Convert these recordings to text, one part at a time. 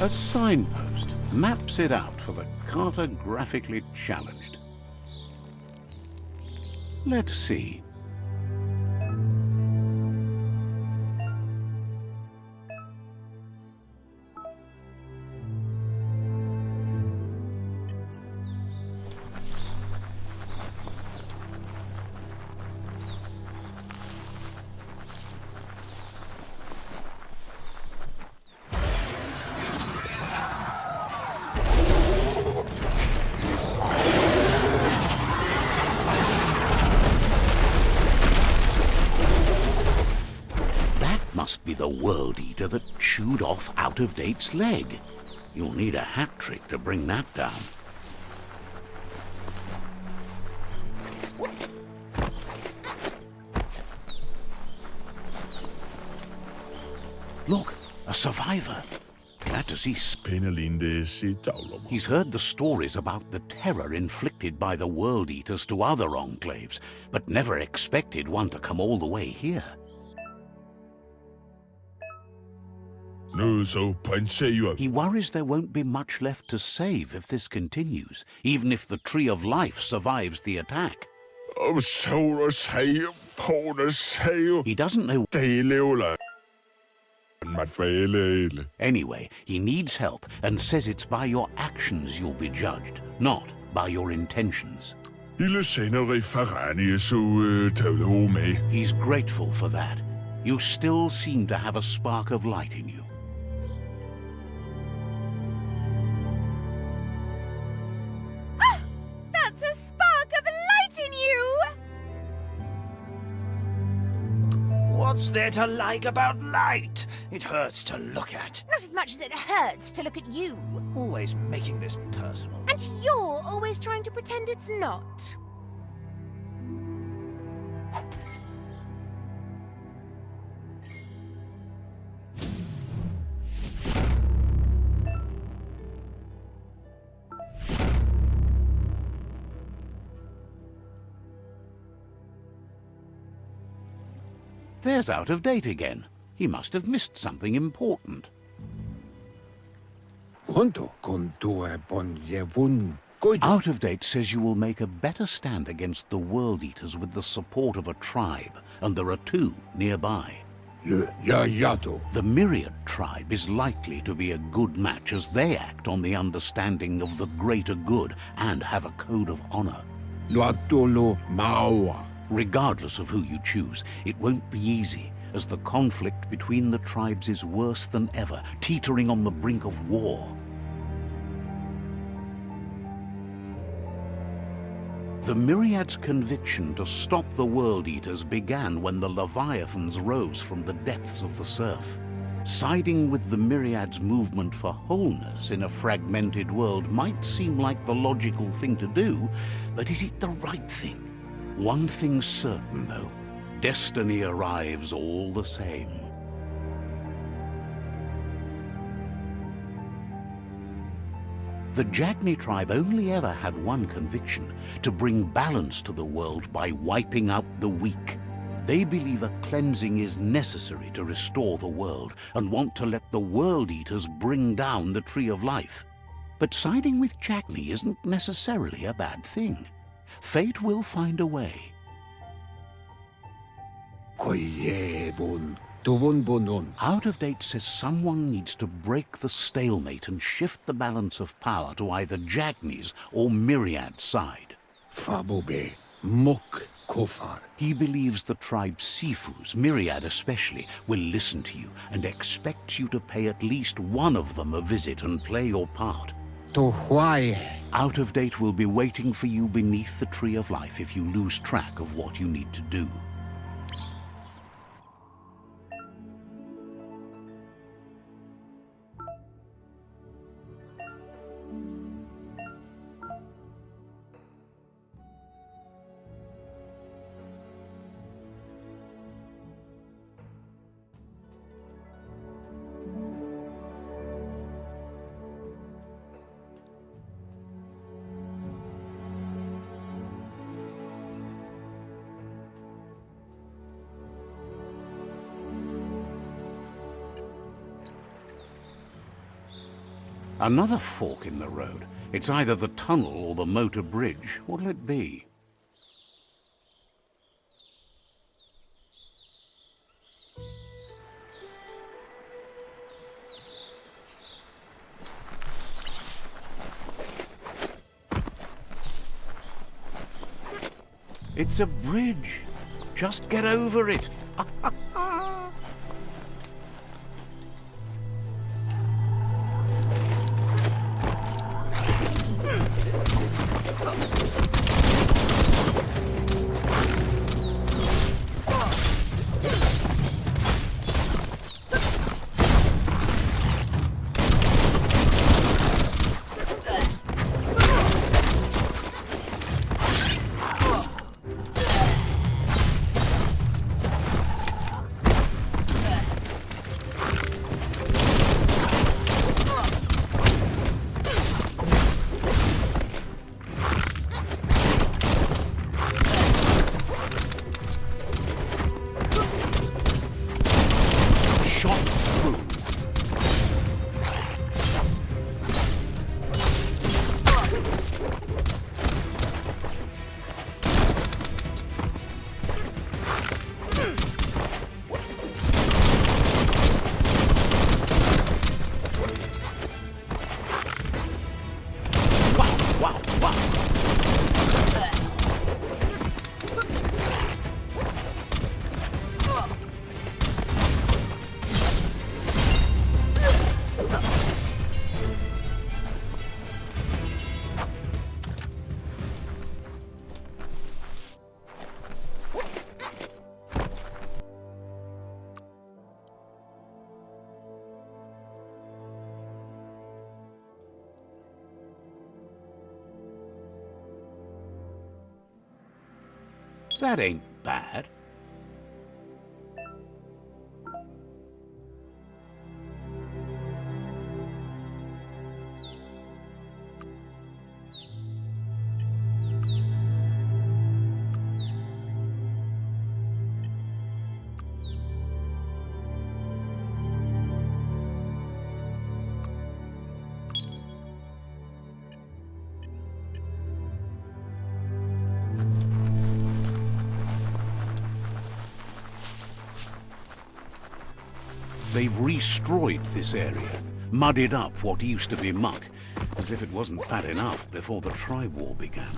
A signpost maps it out for the cartographically challenged. Let's see. Must be the World Eater that chewed off Out-of-Date's leg. You'll need a hat trick to bring that down. Look, a survivor. Glad to see. He's heard the stories about the terror inflicted by the World Eaters to other enclaves, but never expected one to come all the way here. He worries there won't be much left to save if this continues, even if the Tree of Life survives the attack. He doesn't know. Anyway, he needs help and says it's by your actions you'll be judged, not by your intentions. He's grateful for that. You still seem to have a spark of light in you. That's a spark of light in you! What's there to like about light? It hurts to look at. Not as much as it hurts to look at you. Always making this personal. And you're always trying to pretend it's not. There's Out-of-Date again. He must have missed something important. Out-of-Date says you will make a better stand against the World Eaters with the support of a tribe, and there are two nearby. The Myriad tribe is likely to be a good match as they act on the understanding of the greater good and have a code of honor. Regardless of who you choose, it won't be easy, as the conflict between the tribes is worse than ever, teetering on the brink of war. The Myriad's conviction to stop the World Eaters began when the Leviathans rose from the depths of the surf. Siding with the Myriad's movement for wholeness in a fragmented world might seem like the logical thing to do, but is it the right thing? One thing's certain, though. Destiny arrives all the same. The Jagni tribe only ever had one conviction: to bring balance to the world by wiping out the weak. They believe a cleansing is necessary to restore the world and want to let the World Eaters bring down the Tree of Life. But siding with Jagni isn't necessarily a bad thing. Fate will find a way. Out-of-Date says someone needs to break the stalemate and shift the balance of power to either Jagni's or Myriad's side. He believes the tribe's Sifus, Myriad especially, will listen to you and expects you to pay at least one of them a visit and play your part. Out-of-Date will be waiting for you beneath the Tree of Life if you lose track of what you need to do. Another fork in the road. It's either the tunnel or the motor bridge. What'll it be? It's a bridge. Just get over it. That ain't bad. They've restroyed this area, muddied up what used to be muck, as if it wasn't bad enough before the tribe war began.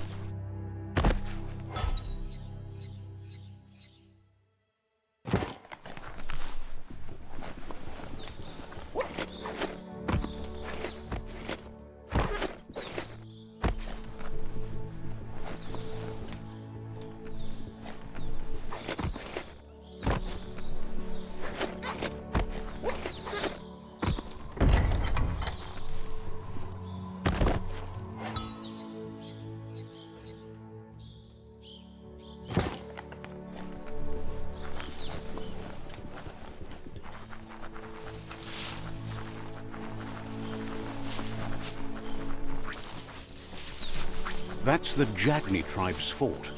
That's the Jagni tribe's fort.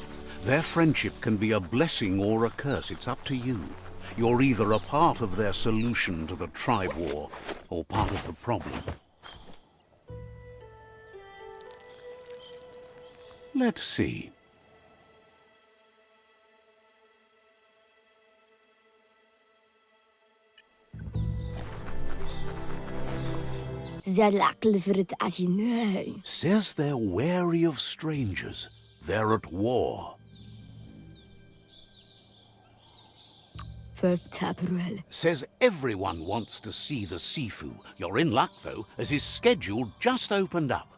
Their friendship can be a blessing or a curse. It's up to you. You're either a part of their solution to the tribe war, or part of the problem. Let's see. Says they're wary of strangers. They're at war. Says everyone wants to see the Sifu. You're in luck, though, as his schedule just opened up.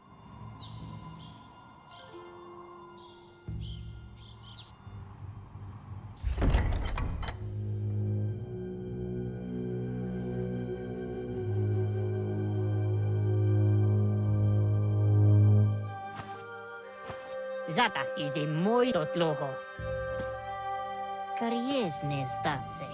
Zata idzie mój to tloho. Kariesne stace.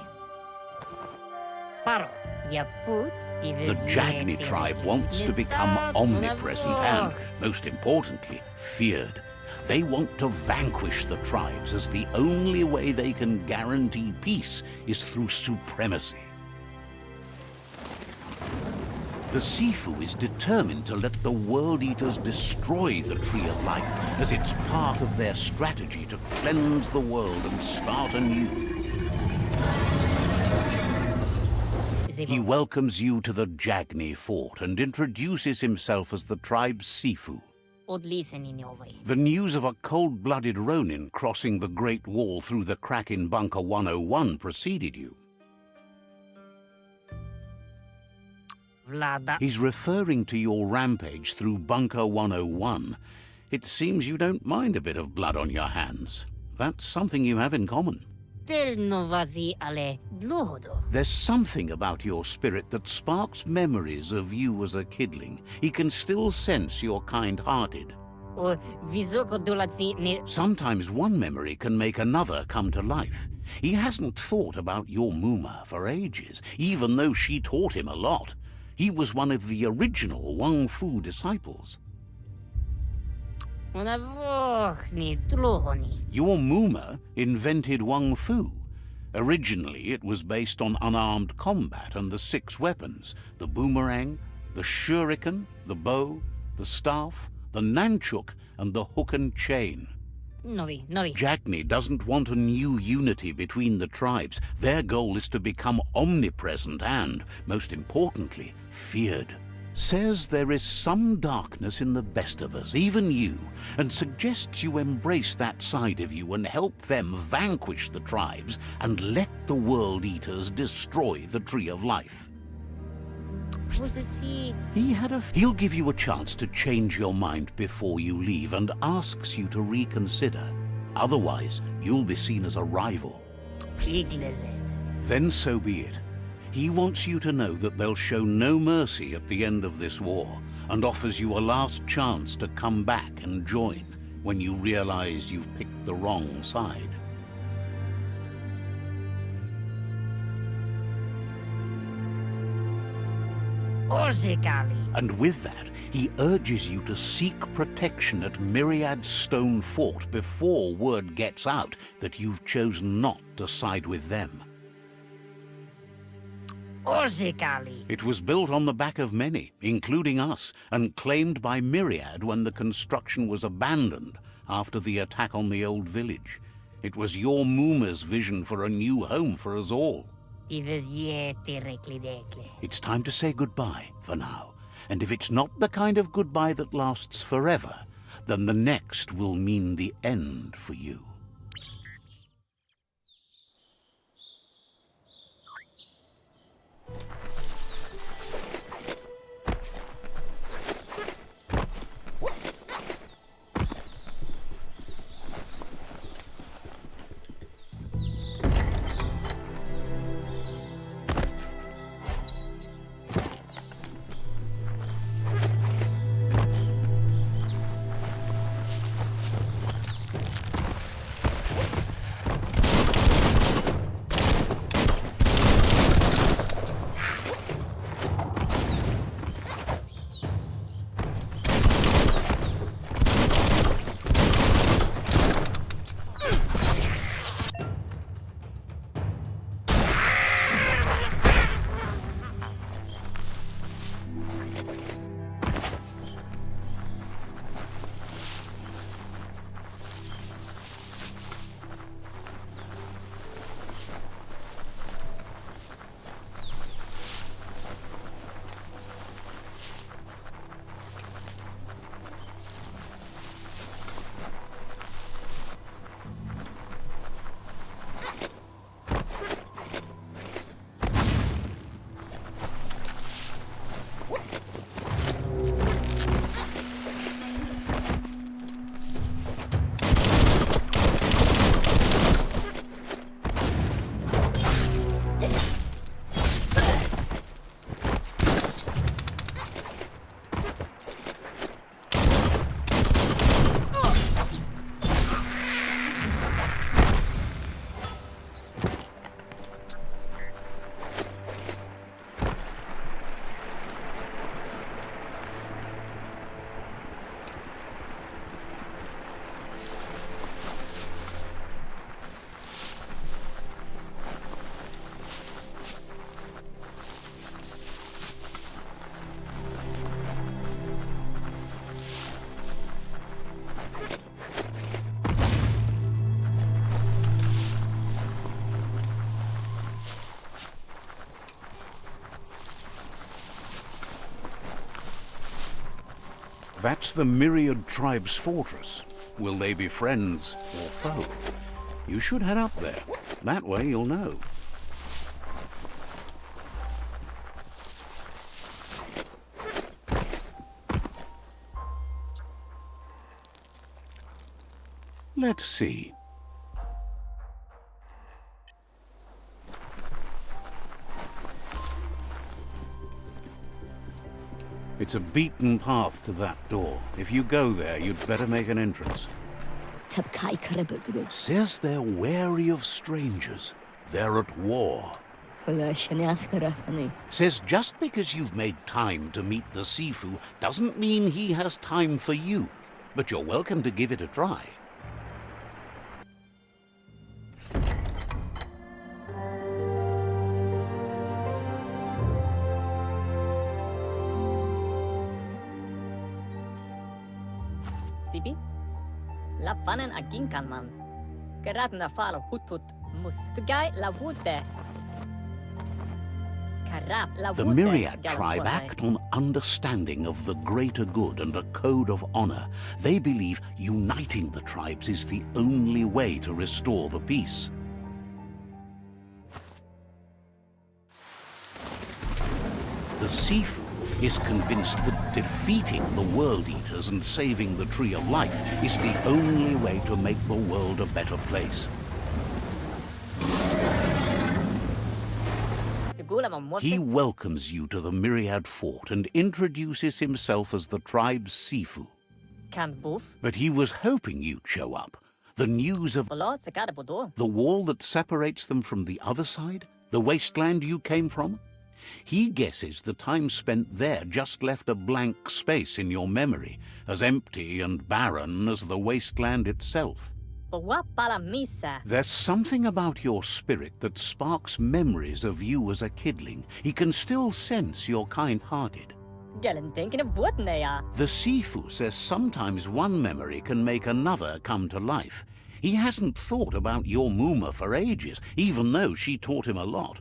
Paro, ja put The Jagni tribe wants to become omnipresent and, most importantly, feared. They want to vanquish the tribes, as the only way they can guarantee peace is through supremacy. The Sifu is determined to let the World Eaters destroy the Tree of Life, as it's part of their strategy to cleanse the world and start anew. He welcomes you to the Jagni fort and introduces himself as the tribe's Sifu. The news of a cold-blooded Ronin crossing the Great Wall through the crack in Bunker 101 preceded you. He's referring to your rampage through Bunker 101. It seems you don't mind a bit of blood on your hands. That's something you have in common. There's something about your spirit that sparks memories of you as a kidling. He can still sense you're kind-hearted. Sometimes one memory can make another come to life. He hasn't thought about your Muma for ages, even though she taught him a lot. He was one of the original WUNG-FU disciples. Your Muma invented WUNG-FU. Originally, it was based on unarmed combat and the 6 weapons: the boomerang, the shuriken, the bow, the staff, the nunchuk, and the hook and chain. Jagni doesn't want a new unity between the tribes. Their goal is to become omnipresent and, most importantly, feared. Says there is some darkness in the best of us, even you, and suggests you embrace that side of you and help them vanquish the tribes and let the World Eaters destroy the Tree of Life. He'll give you a chance to change your mind before you leave and asks you to reconsider. Otherwise, you'll be seen as a rival. Then so be it. He wants you to know that they'll show no mercy at the end of this war and offers you a last chance to come back and join when you realize you've picked the wrong side. And with that, he urges you to seek protection at Myriad's Stone Fort before word gets out that you've chosen not to side with them. It was built on the back of many, including us, and claimed by Myriad when the construction was abandoned after the attack on the old village. It was your Muma's vision for a new home for us all. It's time to say goodbye for now, and if it's not the kind of goodbye that lasts forever, then the next will mean the end for you. That's the Myriad Tribe's fortress. Will they be friends or foe? You should head up there. That way you'll know. Let's see. It's a beaten path to that door. If you go there, you'd better make an entrance. Says they're wary of strangers. They're at war. Says just because you've made time to meet the Sifu doesn't mean he has time for you. But you're welcome to give it a try. Sibi? La fanen agin kan man. Gerat na falo hutut mus. Tugai la wute. Karap la wute. The Myriad tribe act on understanding of the greater good and a code of honor. They believe uniting the tribes is the only way to restore the peace. The Sifu is convinced that defeating the World Eaters and saving the Tree of Life is the only way to make the world a better place. He welcomes you to the Myriad Fort and introduces himself as the tribe's Sifu. But he was hoping you'd show up. The news of the wall that separates them from the other side, the wasteland you came from, he guesses the time spent there just left a blank space in your memory, as empty and barren as the wasteland itself. There's something about your spirit that sparks memories of you as a kidling. He can still sense you're kind-hearted. The Sifu says sometimes one memory can make another come to life. He hasn't thought about your Muma for ages, even though she taught him a lot.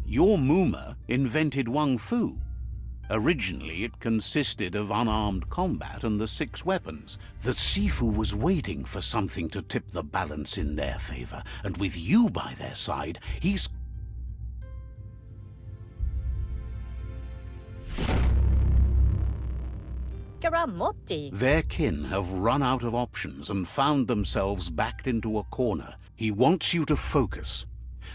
Your Muma invented WUNG-FU. Originally, it consisted of unarmed combat and the 6 weapons. The Sifu was waiting for something to tip the balance in their favor, and with you by their side, he's... Their kin have run out of options and found themselves backed into a corner. He wants you to focus.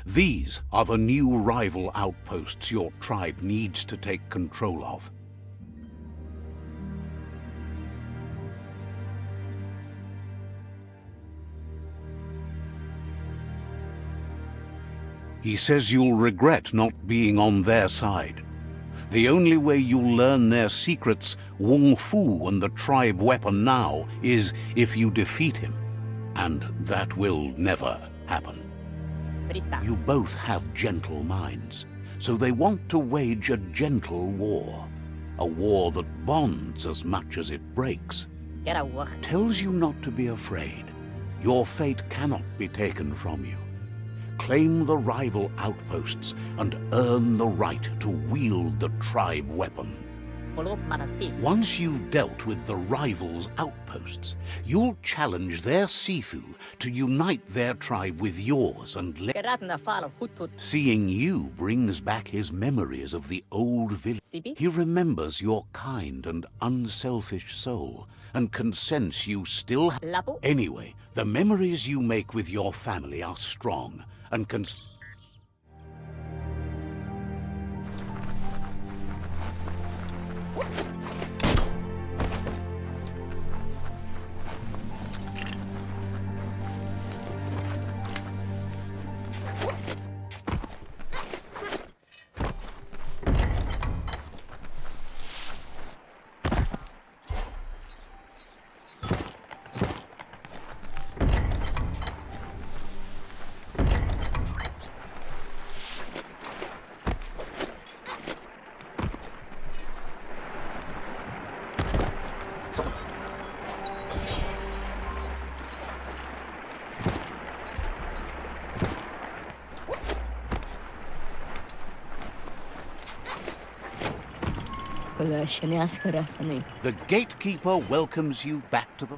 These are the new rival outposts your tribe needs to take control of. He says you'll regret not being on their side. The only way you'll learn their secrets, WUNG-FU and the tribe weapon now, is if you defeat him. And that will never happen. You both have gentle minds, so they want to wage a gentle war. A war that bonds as much as it breaks. Tells you not to be afraid. Your fate cannot be taken from you. Claim the rival outposts and earn the right to wield the tribe weapon. Once you've dealt with the rivals' outposts, you'll challenge their Sifu to unite their tribe with yours and Seeing you brings back his memories of the old village. He remembers your kind and unselfish soul and can sense you still Anyway, the memories you make with your family are strong and can... The gatekeeper welcomes you back to the...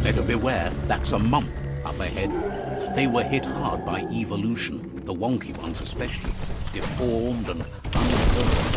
Better beware, that's a MUMP up ahead. They were hit hard by evolution, the wonky ones especially, deformed and unformed.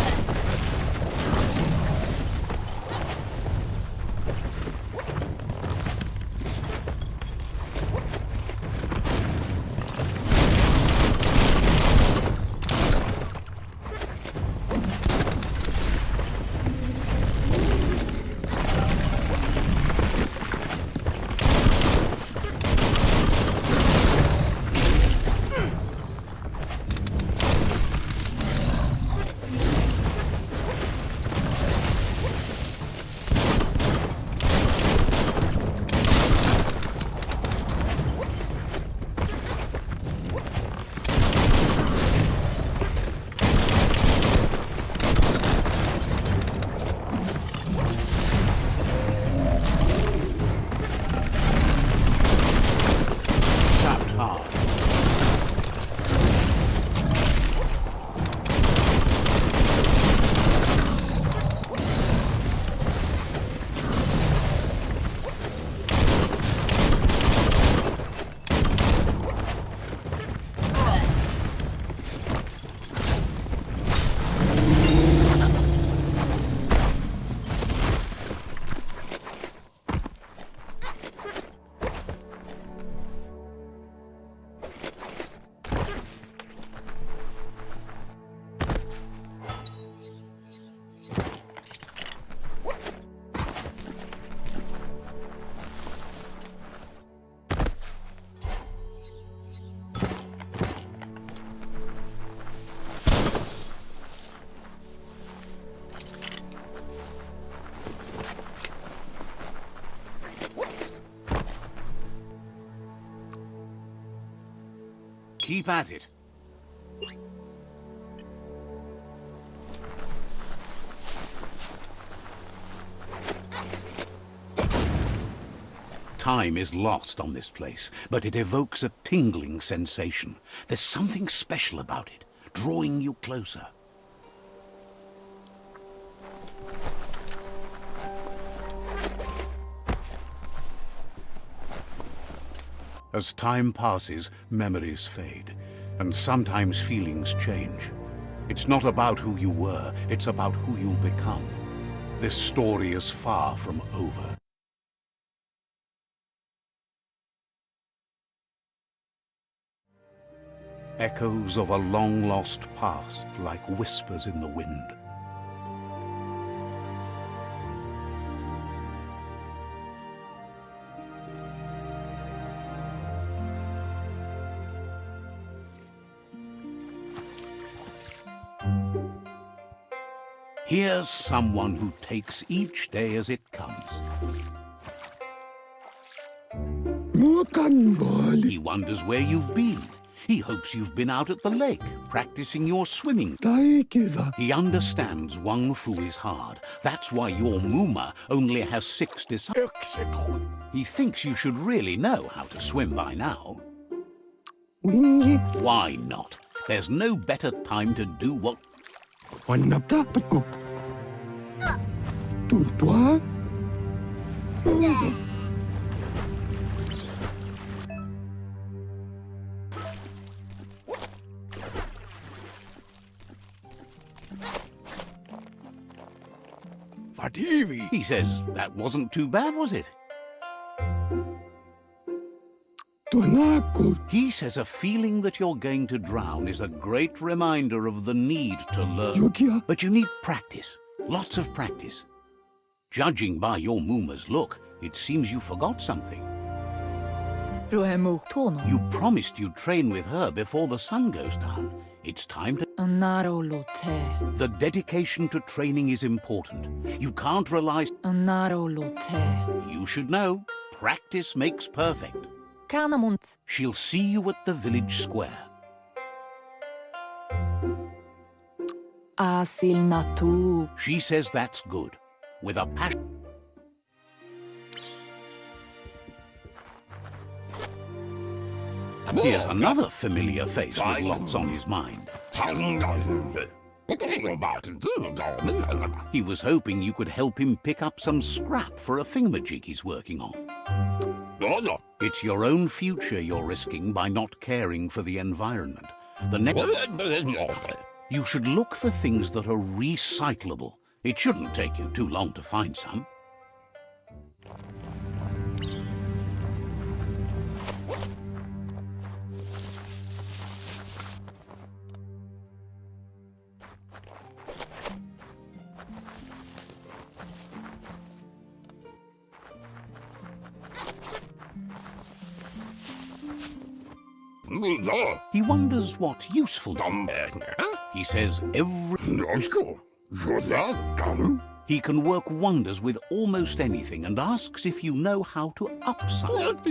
Keep at it. Time is lost on this place, but it evokes a tingling sensation. There's something special about it, drawing you closer. As time passes, memories fade, and sometimes feelings change. It's not about who you were, it's about who you'll become. This story is far from over. Echoes of a long-lost past, like whispers in the wind. Here's someone who takes each day as it comes. He wonders where you've been. He hopes you've been out at the lake, practicing your swimming. He understands WUNG-FU is hard. That's why your Muma only has 6 disciples. He thinks you should really know how to swim by now. Why not? There's no better time to do what... toi? He says, that wasn't too bad, was it? He says a feeling that you're going to drown is a great reminder of the need to learn. But you need practice, lots of practice. Judging by your Muma's look, it seems you forgot something. You promised you'd train with her before the sun goes down. It's time to... The dedication to training is important. You can't rely... You should know, practice makes perfect. She'll see you at the village square. She says that's good. With a passion... Here's another familiar face with lots on his mind. He was hoping you could help him pick up some scrap for a thingamajig he's working on. It's your own future you're risking by not caring for the environment. You should look for things that are recyclable. It shouldn't take you too long to find some. He wonders what useful... He says he can work wonders with almost anything and asks if you know how to upcycle.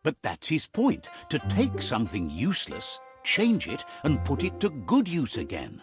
But that's his point, to take something useless, change it, and put it to good use again.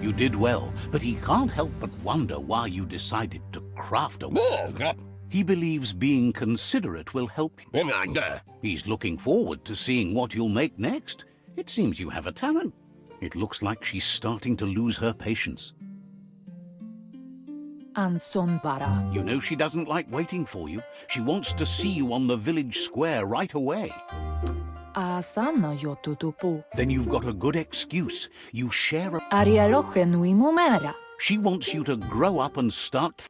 You did well, but he can't help but wonder why you decided to craft a weapon. He believes being considerate will help you. He's looking forward to seeing what you'll make next. It seems you have a talent. It looks like she's starting to lose her patience. You know she doesn't like waiting for you. She wants to see you on the village square right away. Then you've got a good excuse. You share a... She wants you to grow up and start...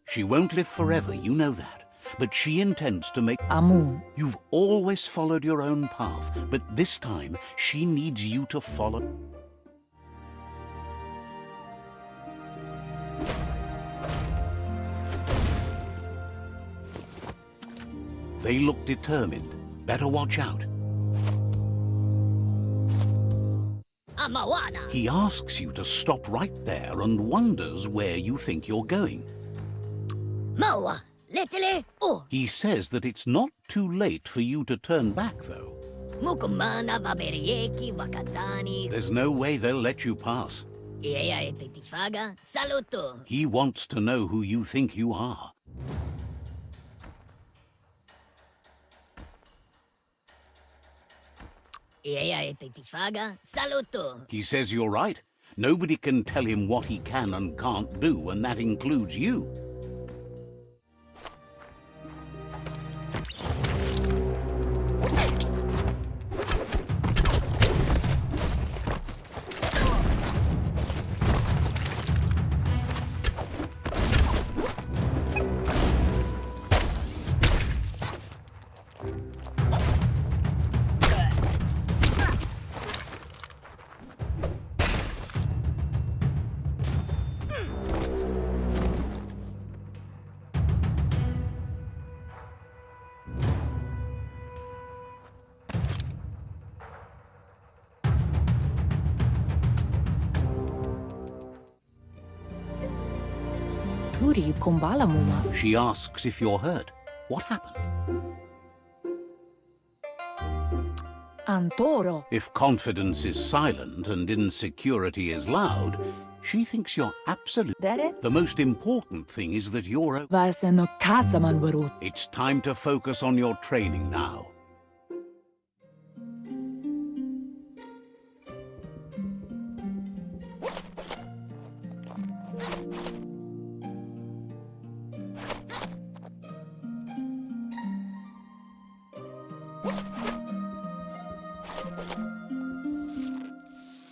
She won't live forever, you know that. But she intends to make... You've always followed your own path, but this time she needs you to follow... They look determined. Better watch out. He asks you to stop right there and wonders where you think you're going. He says that it's not too late for you to turn back, though. There's no way they'll let you pass. He wants to know who you think you are. He says you're right. Nobody can tell him what he can and can't do, and that includes you. Turi kumbala muma. She asks if you're hurt. What happened? Antoro. If confidence is silent and insecurity is loud, she thinks you're absolute. Dere? The most important thing is that you're Vaise no kasaman barut. It's time to focus on your training now.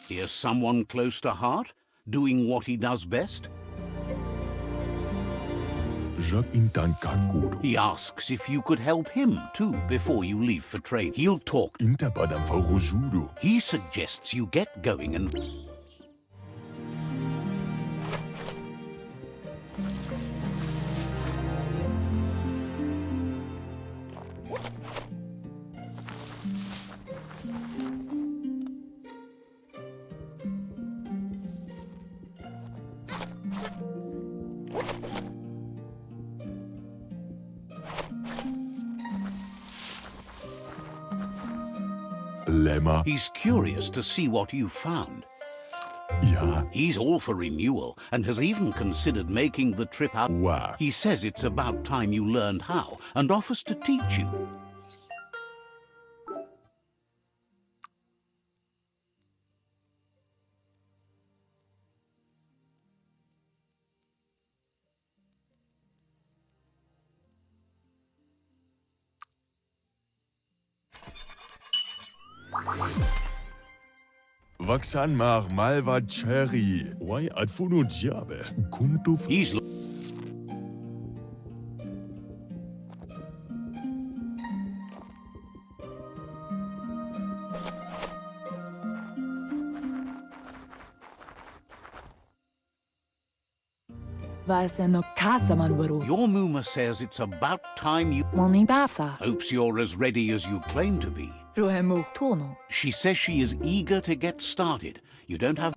Here's someone close to heart, doing what he does best. He asks if you could help him, too, before you leave for training. He'll talk. He suggests you get going and... He's curious to see what you've found. He's all for renewal and has even considered making the trip out. He says it's about time you learned how and offers to teach you. Vaksan mar malva cherry. Why adfuno diabe? Kuntu. He's... Vaise no kasaman barut. Your Muma says it's about time you... Moni basa. Hopes you're as ready as you claim to be. Ruhemu tono. She says she is eager to get started. You don't have...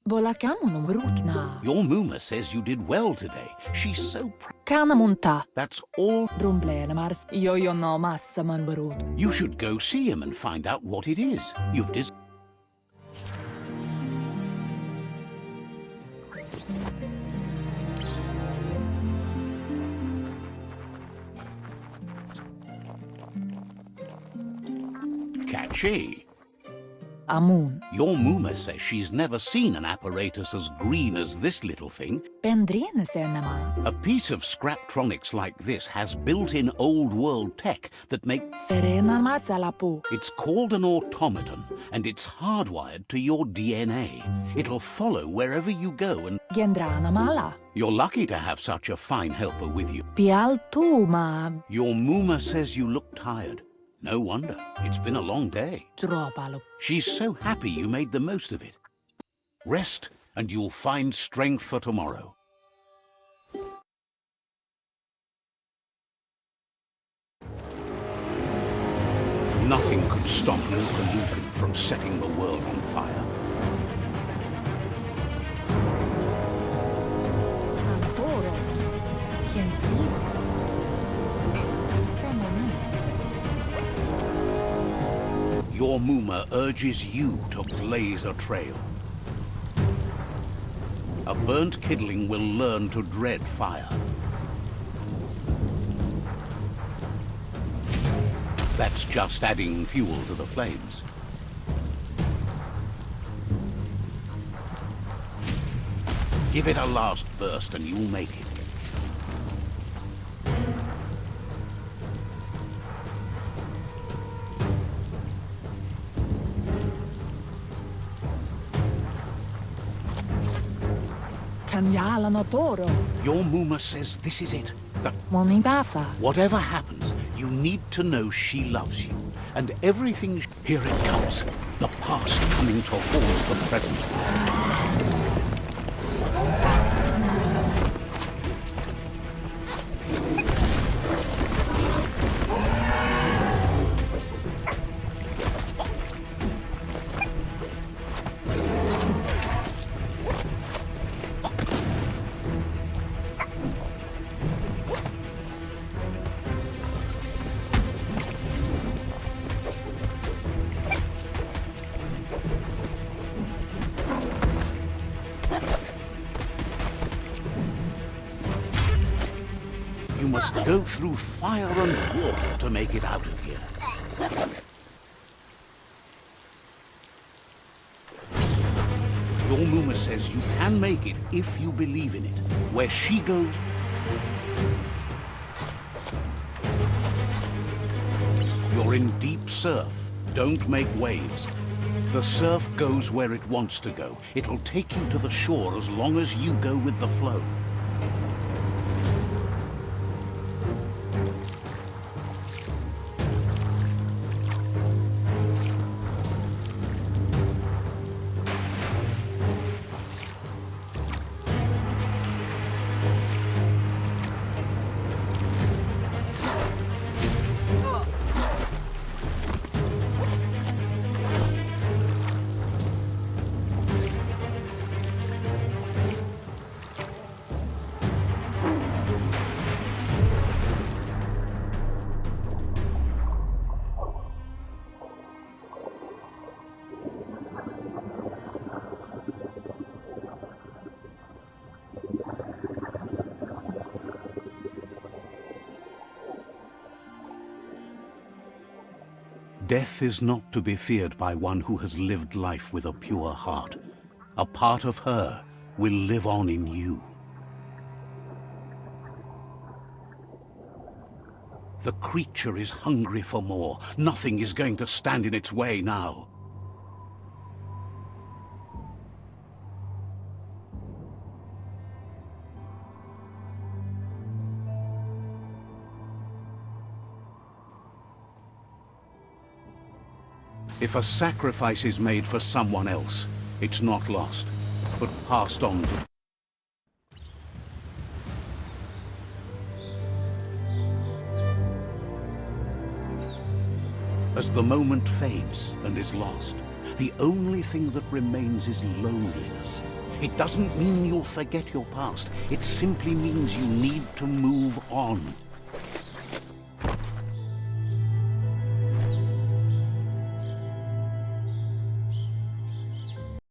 Volakamonom rukna. Your Muma says you did well today. She's so proud. Kanamunta. That's all. Brumblene mars. Yo no massaman barut. You should go see him and find out what it is. You've dis... Catchy. Amun. Your Muma says she's never seen an apparatus as green as this little thing. Pendrine senema. A piece of Scraptronics like this has built-in old-world tech that make... Ferena masalapu. It's called an automaton, and it's hardwired to your DNA. It'll follow wherever you go, and Gendrana mala. you're lucky to have such a fine helper with you. Pial tu ma. Your Muma says you look tired. No wonder. It's been a long day. Tropalo. She's so happy you made the most of it. Rest, and you'll find strength for tomorrow. Nothing could stop LUPA-LUPIN from setting the world on fire. Antoro. Quien si. Your Muma urges you to blaze a trail. A burnt kidling will learn to dread fire. That's just adding fuel to the flames. Give it a last burst and you'll make it. Kanyala no toro. Your Muma says this is it. That Monindasa. whatever happens, you need to know she loves you. And everything... Here it comes. The past coming to haunt the present. You must go through fire and water to make it out of here. Your Muma says you can make it if you believe in it. Where she goes... You're in deep surf. Don't make waves. The surf goes where it wants to go. It'll take you to the shore as long as you go with the flow. Death is not to be feared by one who has lived life with a pure heart. A part of her will live on in you. The creature is hungry for more. Nothing is going to stand in its way now. If a sacrifice is made for someone else, it's not lost, but passed on to... As the moment fades and is lost, the only thing that remains is loneliness. It doesn't mean you'll forget your past. It simply means you need to move on.